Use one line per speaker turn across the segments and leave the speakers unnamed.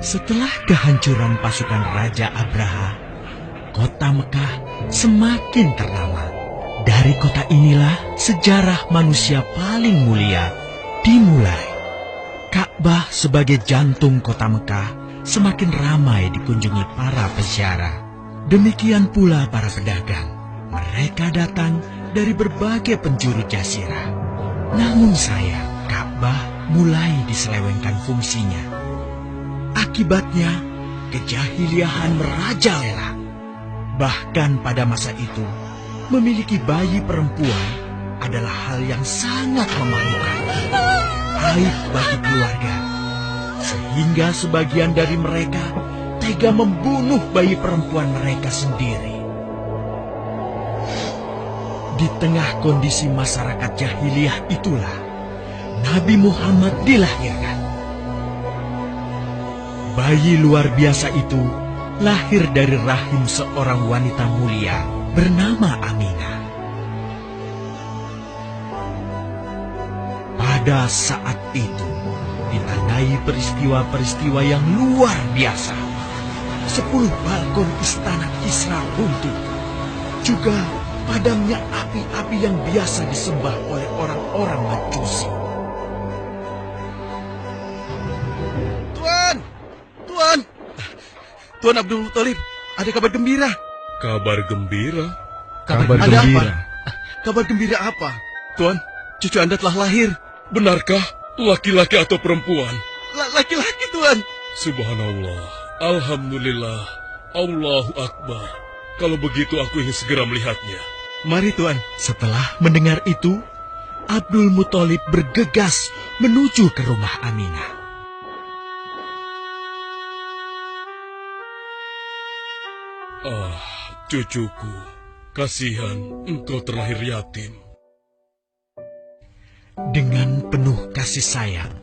Setelah kehancuran pasukan Raja Abraha, kota Mekah semakin ternama. Dari kota inilah sejarah manusia paling mulia dimulai. Ka'bah sebagai jantung kota Mekah semakin ramai dikunjungi para peziarah. Demikian pula para pedagang. Mereka datang dari berbagai penjuru jazirah. Namun sayang, Ka'bah mulai diselewengkan fungsinya. Akibatnya, kejahiliahan merajalela. Bahkan pada masa itu, memiliki bayi perempuan adalah hal yang sangat memalukan. Aib bagi keluarga. Sehingga sebagian dari mereka tega membunuh bayi perempuan mereka sendiri. Di tengah kondisi masyarakat jahiliyah itulah Nabi Muhammad dilahirkan. Bayi luar biasa itu lahir dari rahim seorang wanita mulia bernama Aminah. Pada saat itu ditandai peristiwa-peristiwa yang luar biasa. 10 balkon istana Kisra runtuh. Juga padamnya api-api yang biasa disembah oleh orang-orang Majusi.
Tuan Abdul Muthalib, ada kabar gembira.
Kabar gembira?
Kabar gembira? Kabar gembira apa? Tuan, cucu Anda telah lahir.
Benarkah? Laki-laki atau perempuan?
Laki-laki, Tuan.
Subhanallah, Alhamdulillah, Allahu Akbar. Kalau begitu aku ingin segera melihatnya.
Mari, Tuan.
Setelah mendengar itu, Abdul Muthalib bergegas menuju ke rumah Aminah.
Ah, cucuku, kasihan engkau terlahir yatim.
Dengan penuh kasih sayang,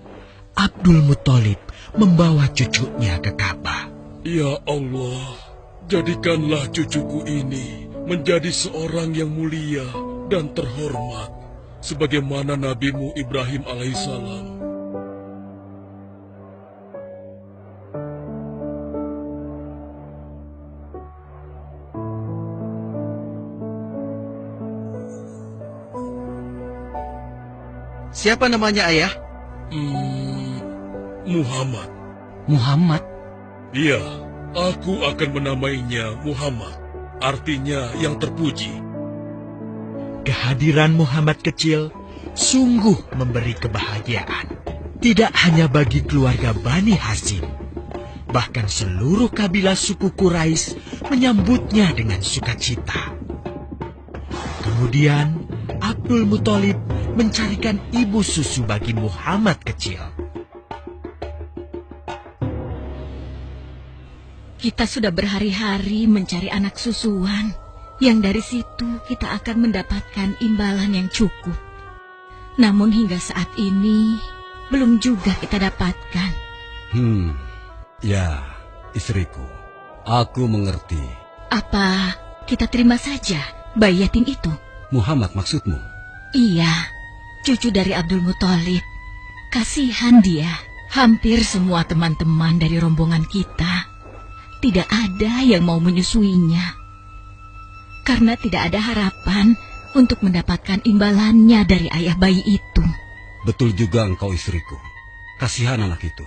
Abdul Muthalib membawa cucunya ke Ka'bah.
Ya Allah, jadikanlah cucuku ini menjadi seorang yang mulia dan terhormat, sebagaimana nabimu Ibrahim alaihissalam.
Siapa namanya, Ayah?
Muhammad.
Muhammad?
Iya, aku akan menamainya Muhammad. Artinya yang terpuji.
Kehadiran Muhammad kecil sungguh memberi kebahagiaan. Tidak hanya bagi keluarga Bani Hashim. Bahkan seluruh kabilah suku Quraisy menyambutnya dengan sukacita. Kemudian Abdul Muthalib mencarikan ibu susu bagi Muhammad kecil.
Kita sudah berhari-hari mencari anak susuan, yang dari situ kita akan mendapatkan imbalan yang cukup. Namun hingga saat ini, belum juga kita dapatkan.
Ya, istriku, aku mengerti.
Apa kita terima saja bayi yatim itu?
Muhammad maksudmu?
Iya, cucu dari Abdul Muthalib. Kasihan dia. Hampir semua teman-teman dari rombongan kita tidak ada yang mau menyusuinya. Karena tidak ada harapan untuk mendapatkan imbalannya dari ayah bayi itu.
Betul juga engkau, istriku. Kasihan anak itu.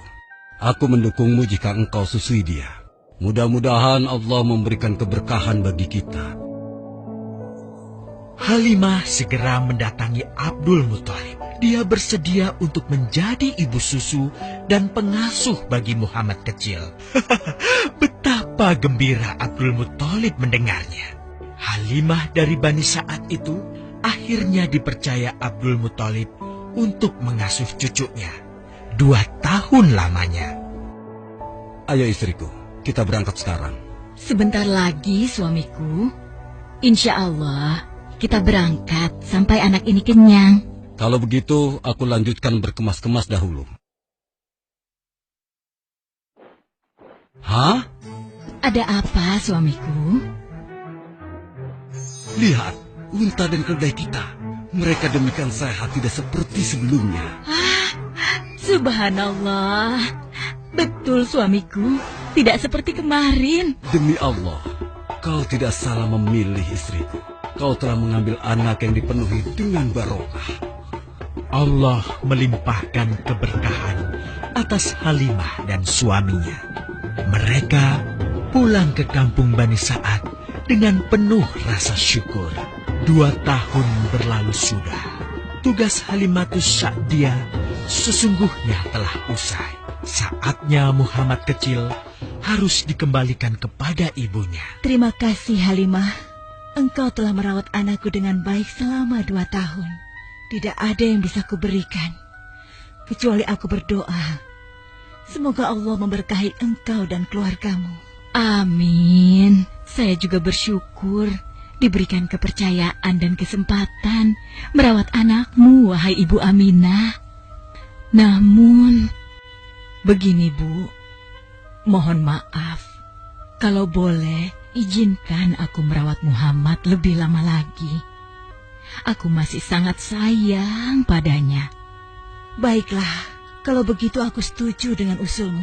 Aku mendukungmu jika engkau susui dia. Mudah-mudahan Allah memberikan keberkahan bagi kita.
Halimah segera mendatangi Abdul Muthalib. Dia bersedia untuk menjadi ibu susu dan pengasuh bagi Muhammad kecil. Betapa gembira Abdul Muthalib mendengarnya. Halimah dari Bani Sa'ad itu akhirnya dipercaya Abdul Muthalib untuk mengasuh cucunya 2 tahun lamanya.
Ayo istriku, kita berangkat sekarang.
Sebentar lagi suamiku. Insya Allah kita berangkat sampai anak ini kenyang.
Kalau begitu, aku lanjutkan berkemas-kemas dahulu. Hah?
Ada apa, suamiku?
Lihat, unta dan keledai kita. Mereka demikian sehat, tidak seperti sebelumnya.
Subhanallah. Betul, suamiku. Tidak seperti kemarin.
Demi Allah, kau tidak salah memilih istriku. Kau telah mengambil anak yang dipenuhi dengan barokah.
Allah melimpahkan keberkahan atas Halimah dan suaminya. Mereka pulang ke kampung Bani Sa'ad dengan penuh rasa syukur. 2 tahun berlalu sudah. Tugas Halimatus Sa'diyah sesungguhnya telah usai. Saatnya Muhammad kecil harus dikembalikan kepada ibunya.
Terima kasih Halimah. Engkau telah merawat anakku dengan baik selama 2 tahun. Tidak ada yang bisa kuberikan, kecuali aku berdoa. Semoga Allah memberkahi engkau dan keluargamu.
Amin. Saya juga bersyukur diberikan kepercayaan dan kesempatan merawat anakmu, wahai Ibu Aminah. Namun, begini Bu, mohon maaf. Kalau boleh, izinkan aku merawat Muhammad lebih lama lagi. Aku masih sangat sayang padanya.
Baiklah, kalau begitu aku setuju dengan usulmu.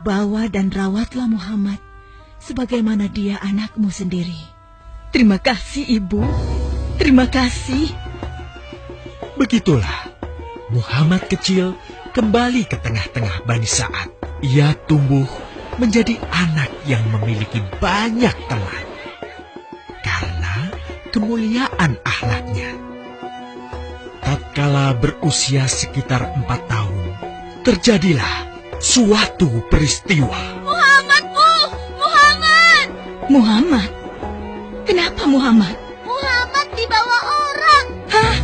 Bawa dan rawatlah Muhammad sebagaimana dia anakmu sendiri.
Terima kasih, Ibu. Terima kasih.
Begitulah, Muhammad kecil kembali ke tengah-tengah Bani Sa'ad. Ia tumbuh menjadi anak yang memiliki banyak teman karena kemuliaan akhlaknya. Tatkala berusia sekitar 4 tahun, terjadilah suatu peristiwa.
Muhammad, Bu! Muhammad!
Muhammad? Kenapa Muhammad?
Muhammad dibawa orang.
Hah?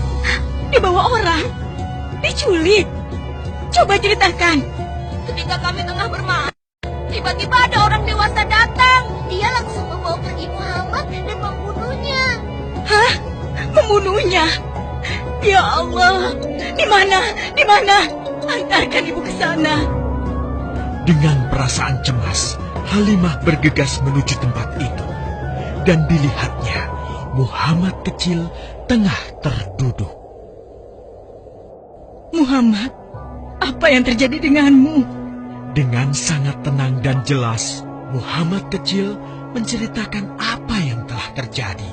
Dibawa orang? Diculik? Coba ceritakan.
Ketika kami tengah bermain, tiba-tiba ada orang dewasa datang. Dia langsung membawa pergi Muhammad dan membunuhnya.
Hah? Membunuhnya? Ya Allah, di mana? Di mana? Antarkan ibu ke sana.
Dengan perasaan cemas, Halimah bergegas menuju tempat itu. Dan dilihatnya, Muhammad kecil tengah terduduk.
Muhammad, apa yang terjadi denganmu?
Dengan sangat tenang dan jelas, Muhammad kecil menceritakan apa yang telah terjadi.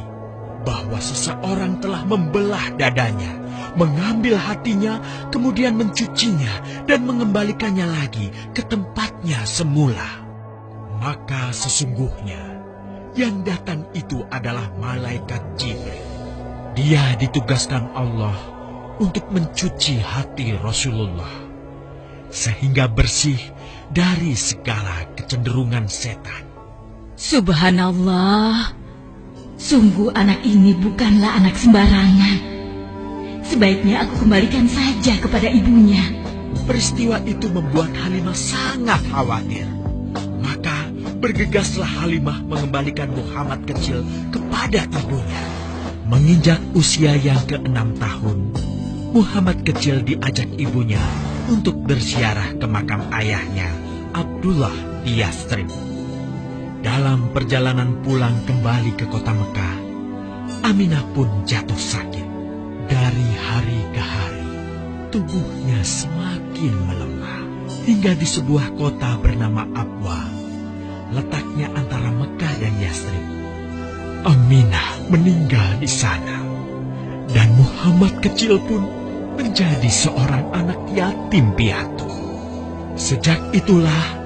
Bahwa seseorang telah membelah dadanya, mengambil hatinya, kemudian mencucinya dan mengembalikannya lagi ke tempatnya semula. Maka sesungguhnya yang datang itu adalah malaikat Jibril. Dia ditugaskan Allah untuk mencuci hati Rasulullah sehingga bersih dari segala kecenderungan setan.
Subhanallah, sungguh anak ini bukanlah anak sembarangan. Sebaiknya aku kembalikan saja kepada ibunya.
Peristiwa itu membuat Halimah sangat khawatir. Maka bergegaslah Halimah mengembalikan Muhammad kecil kepada ibunya. Menginjak usia yang ke-6 tahun, Muhammad kecil diajak ibunya untuk berziarah ke makam ayahnya, Abdullah di Yathrib. Dalam perjalanan pulang kembali ke kota Mekah, Aminah pun jatuh sakit. Dari hari ke hari, tubuhnya semakin melemah. Hingga di sebuah kota bernama Abwa, letaknya antara Mekah dan Yathrib, Aminah meninggal di sana. Dan Muhammad kecil pun menjadi seorang anak yatim piatu. Sejak itulah,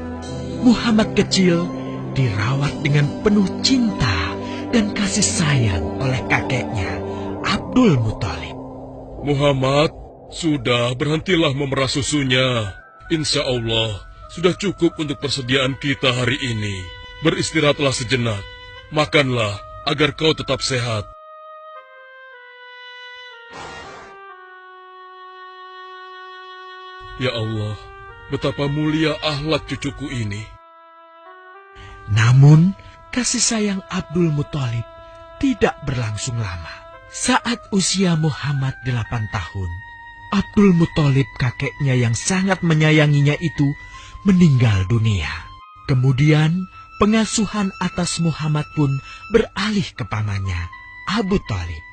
Muhammad kecil dirawat dengan penuh cinta dan kasih sayang oleh kakeknya, Abdul Muthalib.
Muhammad, sudah berhentilah memerah susunya. Insya Allah, sudah cukup untuk persediaan kita hari ini. Beristirahatlah sejenak. Makanlah agar kau tetap sehat. Ya Allah, betapa mulia akhlak cucuku ini.
Namun, kasih sayang Abdul Muthalib tidak berlangsung lama. Saat usia Muhammad 8 tahun, Abdul Muthalib kakeknya yang sangat menyayanginya itu meninggal dunia. Kemudian, pengasuhan atas Muhammad pun beralih ke pamannya, Abu Thalib.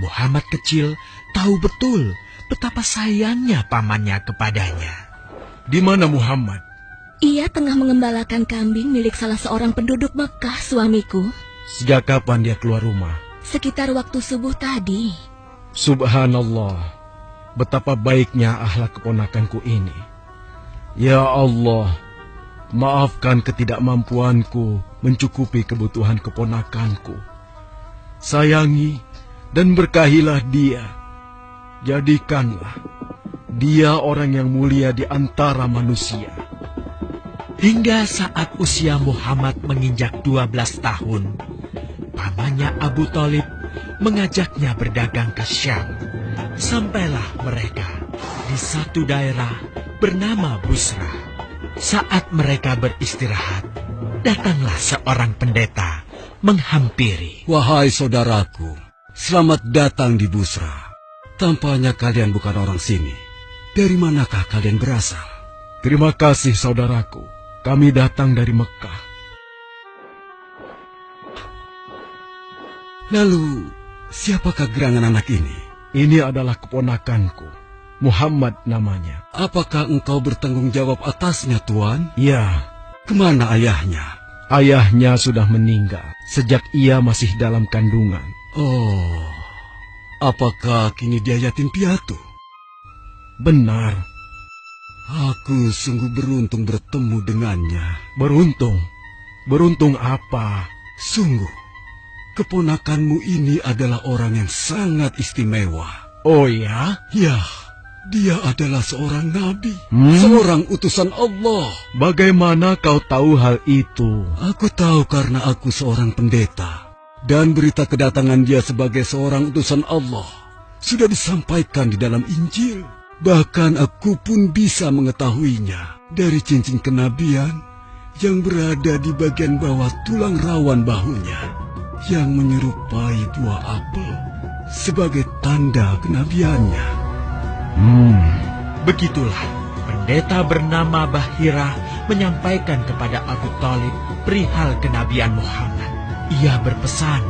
Muhammad kecil tahu betul betapa sayangnya pamannya kepadanya.
Di mana Muhammad?
Ia tengah mengembalakan kambing milik salah seorang penduduk Mekah, suamiku.
Sejak kapan dia keluar rumah?
Sekitar waktu subuh tadi.
Subhanallah, betapa baiknya akhlak keponakanku ini. Ya Allah, maafkan ketidakmampuanku mencukupi kebutuhan keponakanku. Sayangi dan berkahilah dia. Jadikanlah dia orang yang mulia di antara manusia.
Hingga saat usia Muhammad menginjak 12 tahun, pamannya Abu Thalib mengajaknya berdagang ke Syam. Sampailah mereka di satu daerah bernama Busra. Saat mereka beristirahat, datanglah seorang pendeta menghampiri.
Wahai saudaraku, selamat datang di Busra. Tampaknya kalian bukan orang sini. Dari manakah kalian berasal?
Terima kasih saudaraku, kami datang dari Mekah.
Lalu, siapakah gerangan anak ini?
Ini adalah keponakanku, Muhammad namanya.
Apakah engkau bertanggung jawab atasnya, Tuan?
Ya,
Kemana ayahnya?
ayahnya sudah meninggal sejak ia masih dalam kandungan.
Oh, apakah kini dia yatim piatu?
Benar,
Aku sungguh beruntung bertemu dengannya.
beruntung. Beruntung apa?
Sungguh, keponakanmu ini adalah orang yang sangat istimewa.
Oh ya?
Ya, dia adalah seorang nabi,
Hmm?
seorang utusan Allah.
Bagaimana kau tahu hal itu?
Aku tahu karena aku seorang pendeta, dan berita kedatangan dia sebagai seorang utusan Allah sudah disampaikan di dalam Injil. Bahkan aku pun bisa mengetahuinya dari cincin kenabian yang berada di bagian bawah tulang rawan bahunya, yang menyerupai buah apel sebagai tanda kenabiannya.
Begitulah pendeta bernama Bahira menyampaikan kepada Abu Thalib perihal kenabian Muhammad. Ia berpesan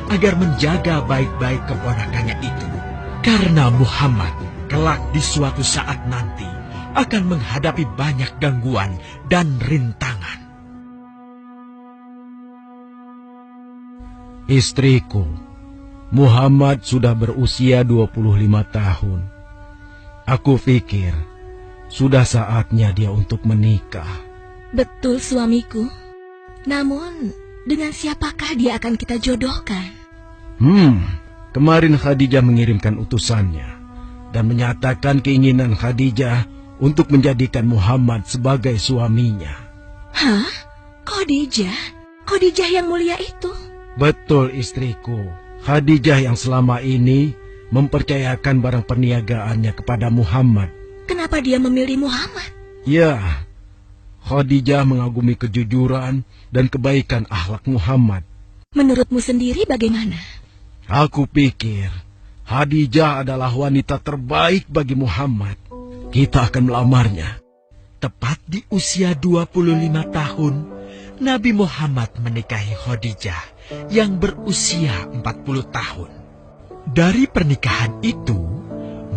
agar menjaga baik-baik keponakannya itu, karena Muhammad kelak di suatu saat nanti akan menghadapi banyak gangguan dan rintangan.
Istriku, Muhammad sudah berusia 25 tahun. Aku pikir sudah saatnya dia untuk menikah.
Betul, suamiku. Namun, dengan siapakah dia akan kita jodohkan?
Kemarin Khadijah mengirimkan utusannya dan menyatakan keinginan Khadijah untuk menjadikan Muhammad sebagai suaminya.
Hah? Khadijah? Khadijah yang mulia itu?
Betul, istriku. Khadijah yang selama ini mempercayakan barang perniagaannya kepada Muhammad.
Kenapa dia memilih Muhammad?
Ya, Khadijah mengagumi kejujuran dan kebaikan akhlak Muhammad.
Menurutmu sendiri bagaimana?
Aku pikir Khadijah adalah wanita terbaik bagi Muhammad. Kita akan melamarnya.
Tepat di usia 25 tahun, Nabi Muhammad menikahi Khadijah yang berusia 40 tahun. Dari pernikahan itu,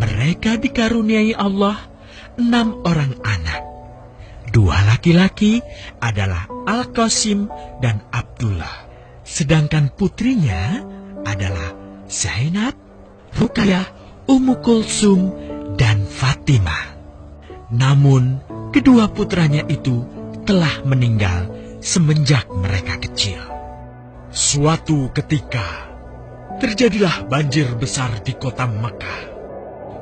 mereka dikaruniai Allah 6 orang anak. 2 laki-laki adalah Al-Qasim dan Abdullah. Sedangkan putrinya adalah Zainab, Ruqayyah, Ummu Kulsum, dan Fatimah. Namun, kedua putranya itu telah meninggal semenjak mereka kecil. Suatu ketika, terjadilah banjir besar di kota Mekah.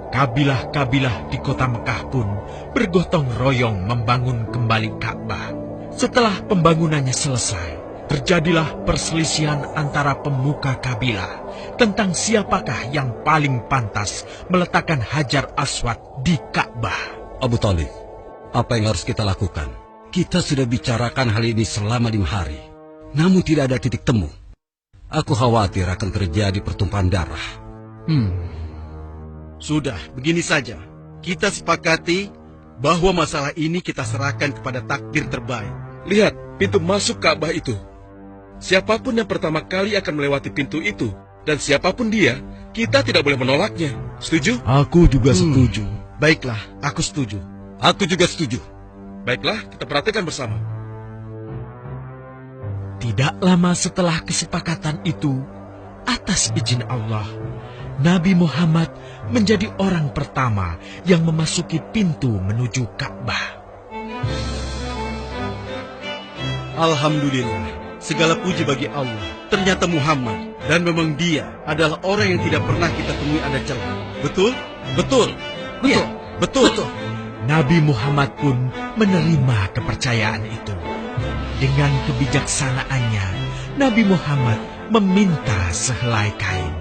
Kabilah-kabilah di kota Mekah pun bergotong royong membangun kembali Ka'bah. Setelah pembangunannya selesai, terjadilah perselisihan antara pemuka kabilah tentang siapakah yang paling pantas meletakkan Hajar Aswad di Ka'bah.
Abu Thalib, apa yang harus kita lakukan? Kita sudah bicarakan hal ini selama 5 hari, namun tidak ada titik temu. Aku khawatir akan terjadi pertumpahan darah.
Sudah, begini saja. Kita sepakati bahwa masalah ini kita serahkan kepada takdir terbaik.
Lihat pintu masuk Ka'bah itu. Siapapun yang pertama kali akan melewati pintu itu, dan siapapun dia, kita tidak boleh menolaknya. Setuju?
Aku juga setuju. Baiklah, aku setuju.
Aku juga setuju.
Baiklah, kita perhatikan bersama.
Tidak lama setelah kesepakatan itu, atas izin Allah, Nabi Muhammad menjadi orang pertama yang memasuki pintu menuju Ka'bah.
Alhamdulillah, segala puji bagi Allah. Ternyata Muhammad, dan memang dia adalah orang yang tidak pernah kita temui ada celah. Betul? Betul. Betul.
Ya,
betul.
Nabi Muhammad pun menerima kepercayaan itu. Dengan kebijaksanaannya, Nabi Muhammad meminta sehelai kain,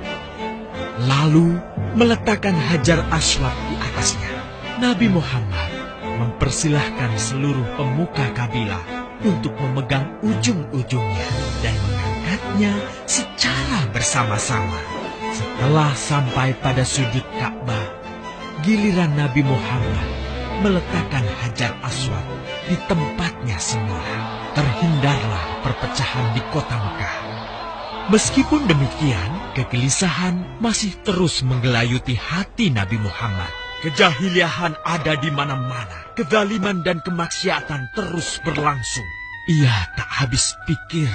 lalu meletakkan Hajar Aswad di atasnya. Nabi Muhammad mempersilahkan seluruh pemuka kabilah untuk memegang ujung-ujungnya dan mengangkatnya secara bersama-sama. Setelah sampai pada sudut Ka'bah, giliran Nabi Muhammad meletakkan Hajar Aswad di tempatnya semula. Terhindarlah perpecahan di kota Mekah. Meskipun demikian, kegelisahan masih terus menggelayuti hati Nabi Muhammad. Kejahiliahan ada di mana-mana. Kezaliman dan kemaksiatan terus berlangsung. Ia tak habis pikir.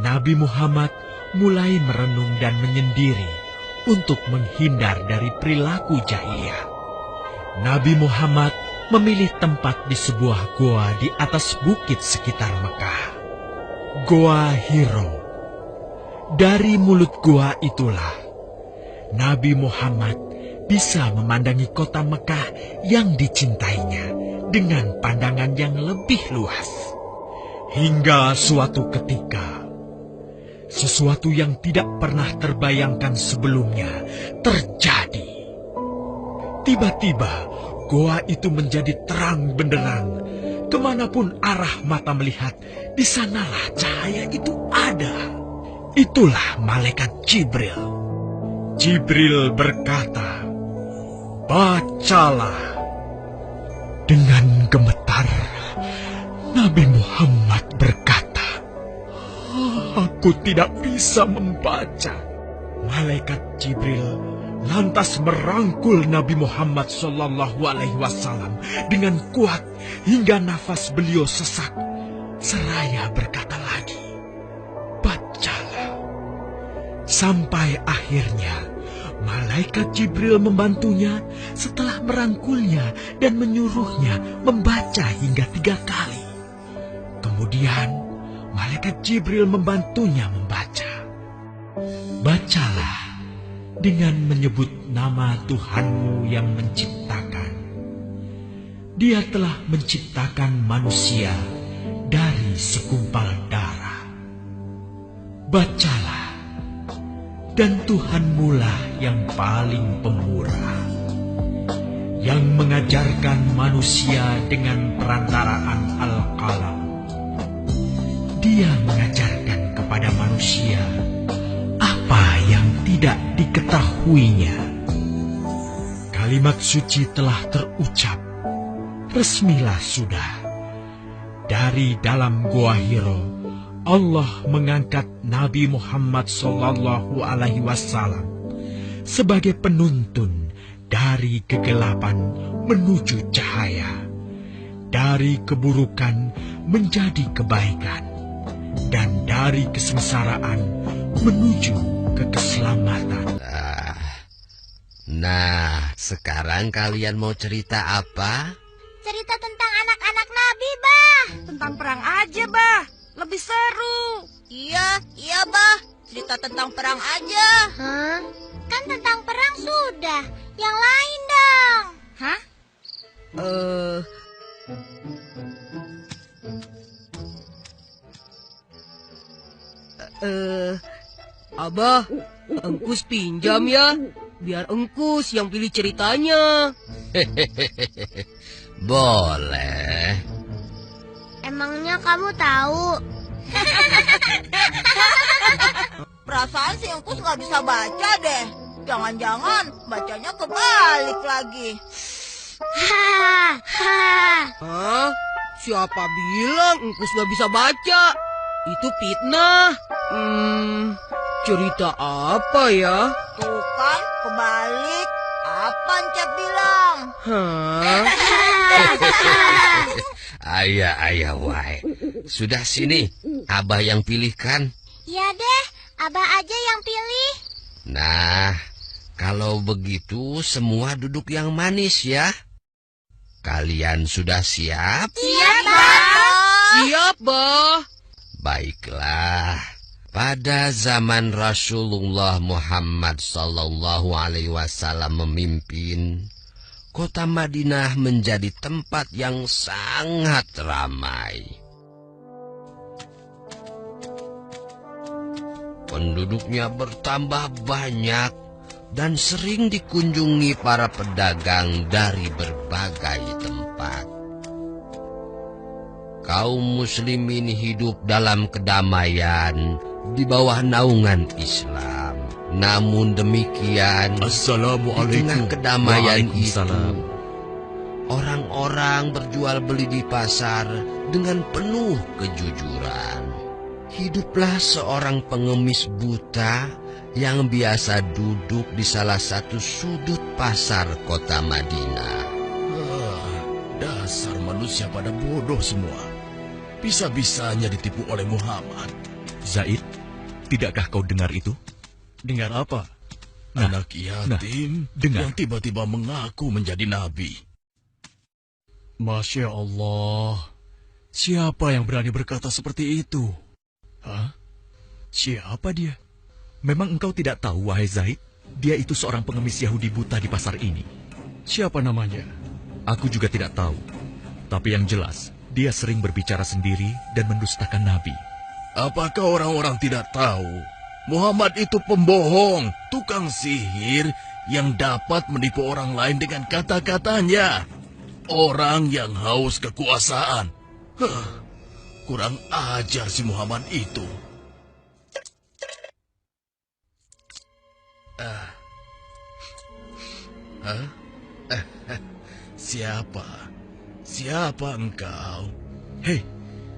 Nabi Muhammad mulai merenung dan menyendiri untuk menghindar dari perilaku jahiliyah. Nabi Muhammad memilih tempat di sebuah goa di atas bukit sekitar Mekah. Goa Hiro. Dari mulut goa itulah Nabi Muhammad bisa memandangi kota Mekah yang dicintainya dengan pandangan yang lebih luas. Hingga suatu ketika, sesuatu yang tidak pernah terbayangkan sebelumnya terjadi. Tiba-tiba, goa itu menjadi terang benderang. Kemanapun arah mata melihat, di sanalah cahaya itu ada. Itulah malaikat Jibril. Jibril berkata, "Bacalah." Dengan gemetar, Nabi Muhammad berkata, "Aku tidak bisa membaca." Malaikat Jibril lantas merangkul Nabi Muhammad SAW dengan kuat hingga nafas beliau sesak. Seraya berkata lagi, "Bacalah." Sampai akhirnya malaikat Jibril membantunya setelah merangkulnya dan menyuruhnya membaca hingga 3 kali. Kemudian malaikat Jibril membantunya membaca. "Bacalah dengan menyebut nama Tuhanmu yang menciptakan. Dia telah menciptakan manusia dari segumpal darah. Bacalah, dan Tuhanmu lah yang paling pemurah, yang mengajarkan manusia dengan perantaraan Al-Qalam. Dia mengajarkan kepada manusia apa yang tidak diketahuinya." Kalimat suci telah terucap. Resmilah sudah. Dari dalam Goa Hiro, Allah mengangkat Nabi Muhammad SAW sebagai penuntun dari kegelapan menuju cahaya, dari keburukan menjadi kebaikan, dan dari kesengsaraan menuju ke keselamatan.
Nah, sekarang kalian mau cerita apa?
Cerita tentang anak-anak Nabi, Bah.
Tentang perang aja, Bah. Lebih seru.
Iya, Bah. Cerita tentang perang aja. Hah? Kan tentang perang sudah. Yang lain dong.
Hah?
Abah, Engkus pinjam ya. Biar Engkus yang pilih ceritanya.
Boleh.
Emangnya kamu tahu?
Perasaan si Engkus nggak bisa baca deh. Jangan-jangan bacanya kebalik lagi.
Hah? Siapa bilang Engkus nggak bisa baca? Itu fitnah. Cerita apa ya?
Tuh kan, kebalik. Apa Encep bilang?
Hah?
Ayah, wai. Sudah sini, Abah yang pilihkan.
Iya deh, Abah aja yang pilih.
Nah, kalau begitu semua duduk yang manis ya. Kalian sudah siap?
Siap, Bang.
Siap, Bah.
Baiklah. Pada zaman Rasulullah Muhammad SAW memimpin, kota Madinah menjadi tempat yang sangat ramai. Penduduknya bertambah banyak dan sering dikunjungi para pedagang dari berbagai tempat. Kaum muslimin hidup dalam kedamaian di bawah naungan Islam. Namun demikian, di tengah kedamaian itu, orang-orang berjual beli di pasar dengan penuh kejujuran. Hiduplah seorang pengemis buta yang biasa duduk di salah satu sudut pasar kota Madinah.
Dasar manusia pada bodoh semua. Bisa-bisanya ditipu oleh Muhammad.
Zaid, tidakkah kau dengar itu?
Dengar apa?
Anak yatim
dengar.
yang tiba-tiba mengaku menjadi nabi.
Masya Allah. Siapa yang berani berkata seperti itu?
Hah? Siapa dia? Memang engkau tidak tahu, wahai Zaid? Dia itu seorang pengemis Yahudi buta di pasar ini.
Siapa namanya?
Aku juga tidak tahu. Tapi yang jelas, dia sering berbicara sendiri dan mendustakan Nabi.
Apakah orang-orang tidak tahu? Muhammad itu pembohong, tukang sihir yang dapat menipu orang lain dengan kata-katanya. Orang yang haus kekuasaan. Kurang ajar si Muhammad itu. Siapa engkau?
Hei,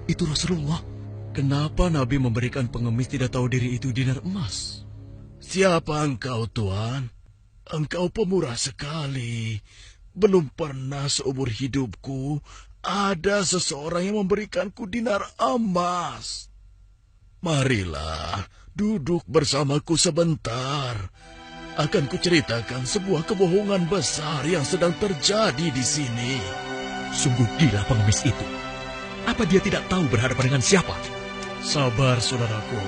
itu Rasulullah. Kenapa Nabi memberikan pengemis tidak tahu diri itu dinar emas?
Siapa engkau, Tuan? Engkau pemurah sekali. Belum pernah seumur hidupku ada seseorang yang memberikanku dinar emas. Marilah, duduk bersamaku sebentar. Akan kuceritakan sebuah kebohongan besar yang sedang terjadi di sini.
Sungguh gila pengemis itu. Apa dia tidak tahu berhadapan dengan siapa?
Sabar, saudaraku.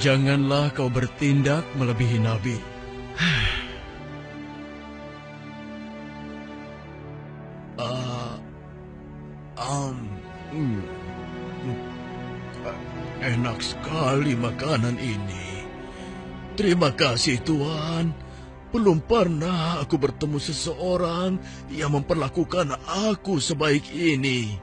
Janganlah kau bertindak melebihi Nabi.
Enak sekali makanan ini. Terima kasih, Tuan. Belum pernah aku bertemu seseorang yang memperlakukan aku sebaik ini.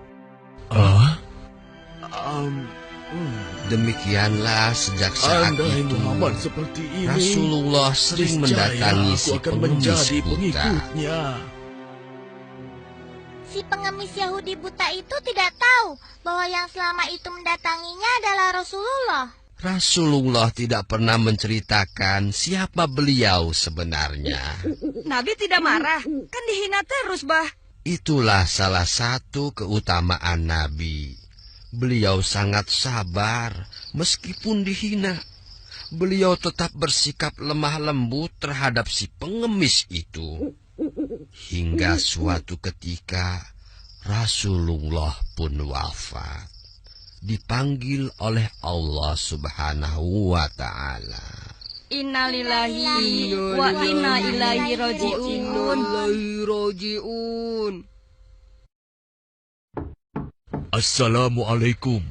Demikianlah sejak saat
Andai
itu
Muhammad seperti ini,
Rasulullah sering mendatangi
aku
si
akan
pengemis
menjadi
buta.
pengikutnya.
Si pengemis Yahudi buta itu tidak tahu bahwa yang selama itu mendatanginya adalah Rasulullah.
Rasulullah tidak pernah menceritakan siapa beliau sebenarnya.
Nabi tidak marah, kan dihina terus, Bah.
Itulah salah satu keutamaan Nabi. Beliau sangat sabar meskipun dihina. Beliau tetap bersikap lemah lembut terhadap si pengemis itu. Hingga suatu ketika Rasulullah pun wafat. Dipanggil oleh Allah Subhanahu wa Ta'ala.
Innalillahi wa inna ilaihi raji'un.
Assalamualaikum.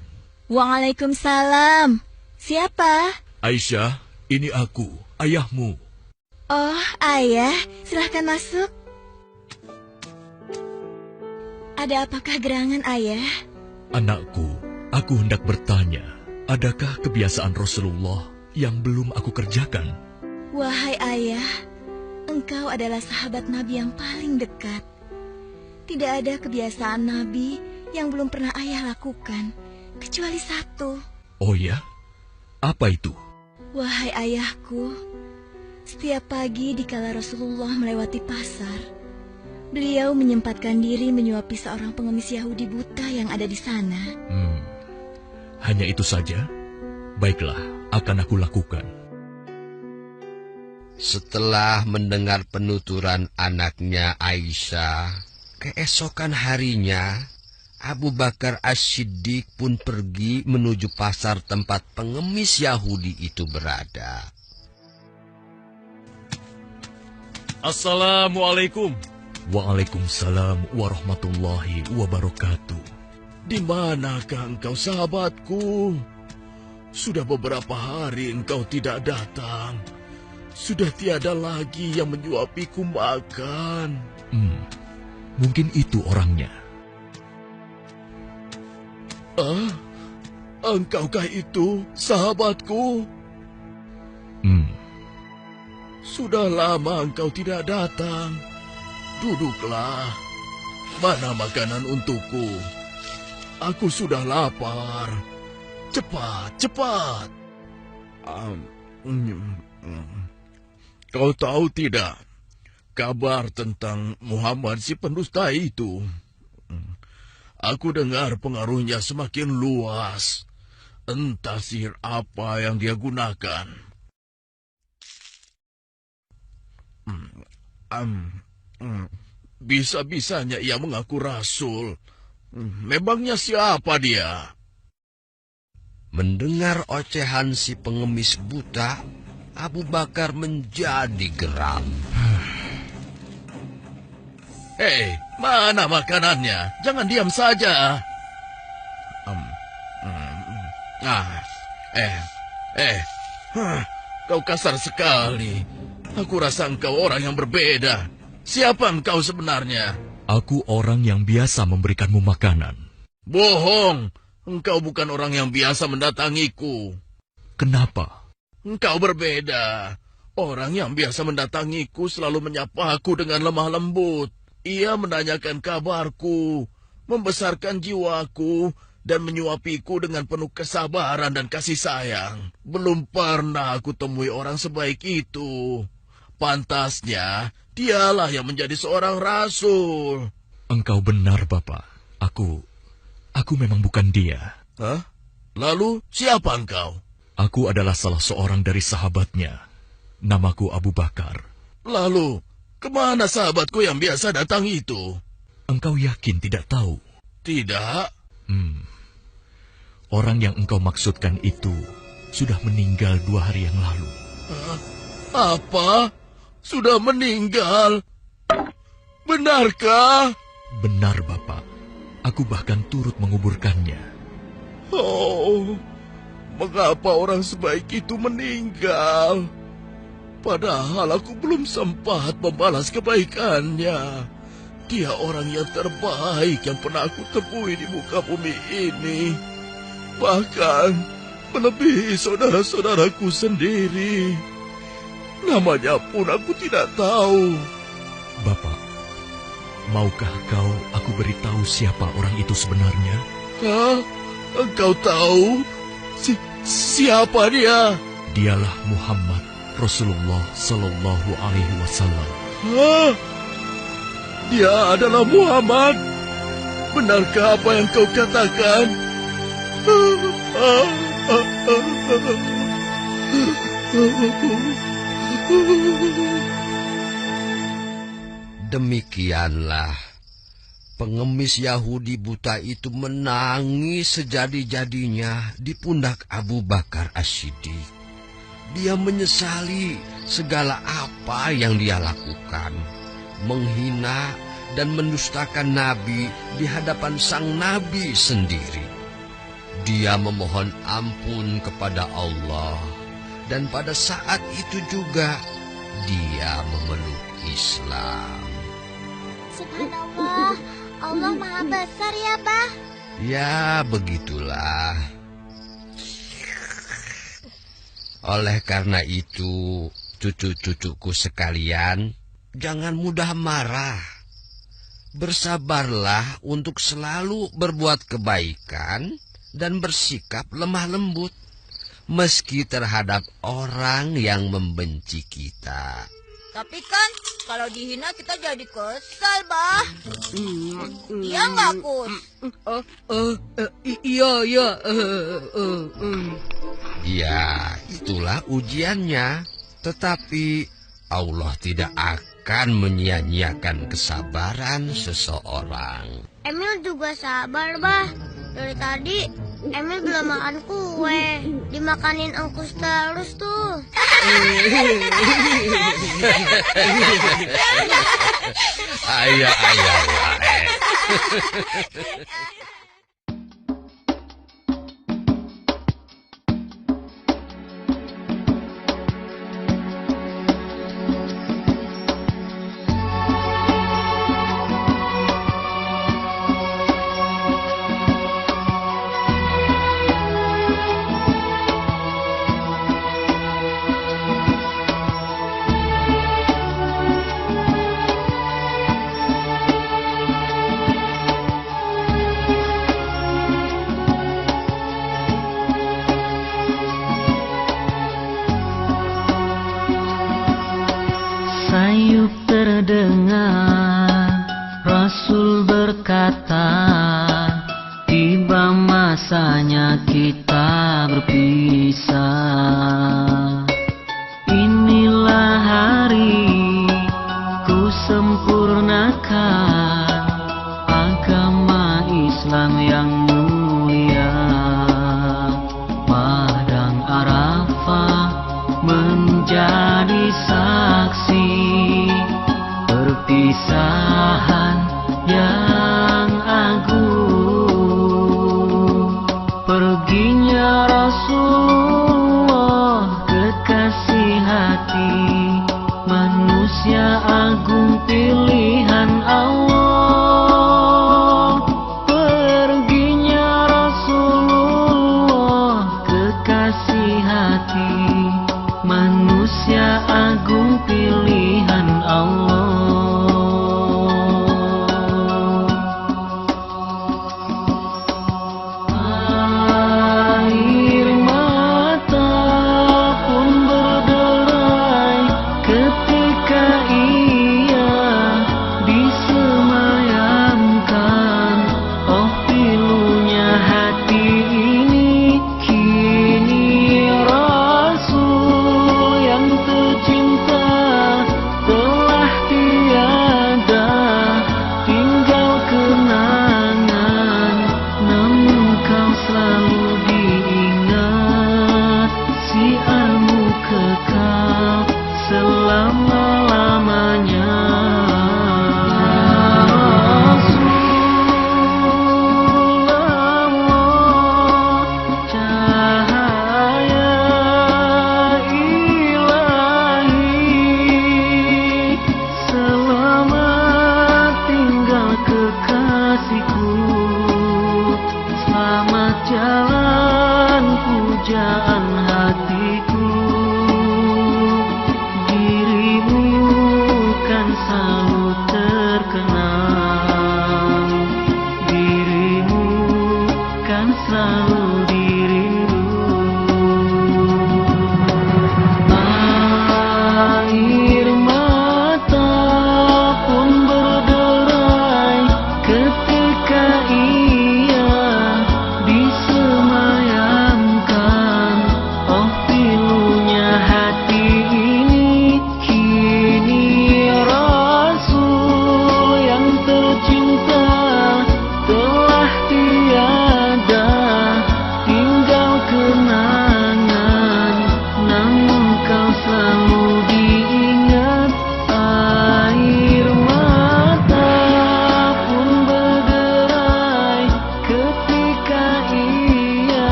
Waalaikumsalam. Siapa?
Aisyah, ini aku, ayahmu.
Oh, ayah, silahkan masuk. Ada apakah gerangan, ayah?
Anakku, aku hendak bertanya, adakah kebiasaan Rasulullah yang belum aku kerjakan?
Wahai ayah, engkau adalah sahabat Nabi yang paling dekat. Tidak ada kebiasaan Nabi yang belum pernah ayah lakukan, kecuali satu.
Oh ya? Apa itu?
Wahai ayahku, setiap pagi dikala Rasulullah melewati pasar,
Beliau menyempatkan diri menyuapi seorang pengemis Yahudi buta yang ada di sana.
Hanya itu saja? Baiklah, akan aku lakukan.
Setelah mendengar penuturan anaknya Aisyah, keesokan harinya Abu Bakar As-Siddiq pun pergi menuju pasar tempat pengemis Yahudi itu berada.
Assalamualaikum. Waalaikumsalam warahmatullahi wabarakatuh.
Di manakah engkau, sahabatku? Sudah beberapa hari engkau tidak datang. Sudah tiada lagi yang menyuapiku makan.
Mungkin itu orangnya.
Engkaukah itu, sahabatku? Sudah lama engkau tidak datang. Duduklah. Mana makanan untukku? Aku sudah lapar. Cepat, cepat. Kau tahu tidak kabar tentang Muhammad si pendusta itu? Aku dengar pengaruhnya semakin luas. Entah sihir apa yang dia gunakan. Bisa-bisanya ia mengaku rasul. Memangnya siapa dia?
Mendengar ocehan si pengemis buta, Abu Bakar menjadi geram.
Hei, mana makanannya? Jangan diam saja. Kau kasar sekali. Aku rasa engkau orang yang berbeda. Siapa engkau sebenarnya?
Aku orang yang biasa memberikanmu makanan.
Bohong. Engkau bukan orang yang biasa mendatangiku.
Kenapa?
Engkau berbeda. Orang yang biasa mendatangiku selalu menyapaku dengan lemah lembut. Ia menanyakan kabarku, membesarkan jiwaku, dan menyuapiku dengan penuh kesabaran dan kasih sayang. Belum pernah aku temui orang sebaik itu. Pantasnya, dialah yang menjadi seorang rasul.
Engkau benar, Bapak. Aku memang bukan dia.
Hah? Lalu, siapa engkau?
Aku adalah salah seorang dari sahabatnya. Namaku Abu Bakar.
Lalu, kemana sahabatku yang biasa datang itu?
Engkau yakin tidak tahu?
Tidak.
Orang yang engkau maksudkan itu sudah meninggal 2 hari yang lalu.
Apa? Sudah meninggal? Benarkah?
Benar, Bapak. Aku bahkan turut menguburkannya.
Oh, mengapa orang sebaik itu meninggal? Padahal aku belum sempat membalas kebaikannya. Dia orang yang terbaik yang pernah aku temui di muka bumi ini. Bahkan melebihi saudara-saudaraku sendiri. Namanya pun aku tidak tahu.
Bapak, maukah aku beritahu siapa orang itu sebenarnya?
Hah? Engkau tahu? Siapa dia?
Dialah Muhammad Rasulullah Sallallahu Alaihi Wasallam.
Hah? Dia adalah Muhammad? Benarkah apa yang kau katakan?
Demikianlah, pengemis Yahudi buta itu menangis sejadi-jadinya di pundak Abu Bakar As-Siddiq. Dia menyesali segala apa yang dia lakukan, menghina dan mendustakan Nabi di hadapan sang Nabi sendiri. Dia memohon ampun kepada Allah, dan pada saat itu juga dia memeluk Islam.
Subhanallah, Allah Maha Besar ya, Bah?
Ya, begitulah. Oleh karena itu, cucu-cucuku sekalian, jangan mudah marah. Bersabarlah untuk selalu berbuat kebaikan dan bersikap lemah lembut, meski terhadap orang yang membenci kita.
Tapi kan kalau dihina kita jadi kesal, Bah. Iya nggak, Kus?
Iya.
Ya, itulah ujiannya. Tetapi Allah tidak akan menyia-nyiakan kesabaran seseorang.
Emil juga sabar, Bah. Dari tadi Emil belum makan kue. Dimakanin Engkus terus tuh.
Ayah.
Sayup terdengar Rasul berkata, tiba masanya kita berpisah. Inilah hari ku sempurnakan agama Islam yang mulia. Padang Arafah menjadi saksi perpisahan yang agung. Perginya Rasulullah kekasih hati, manusia agung pilih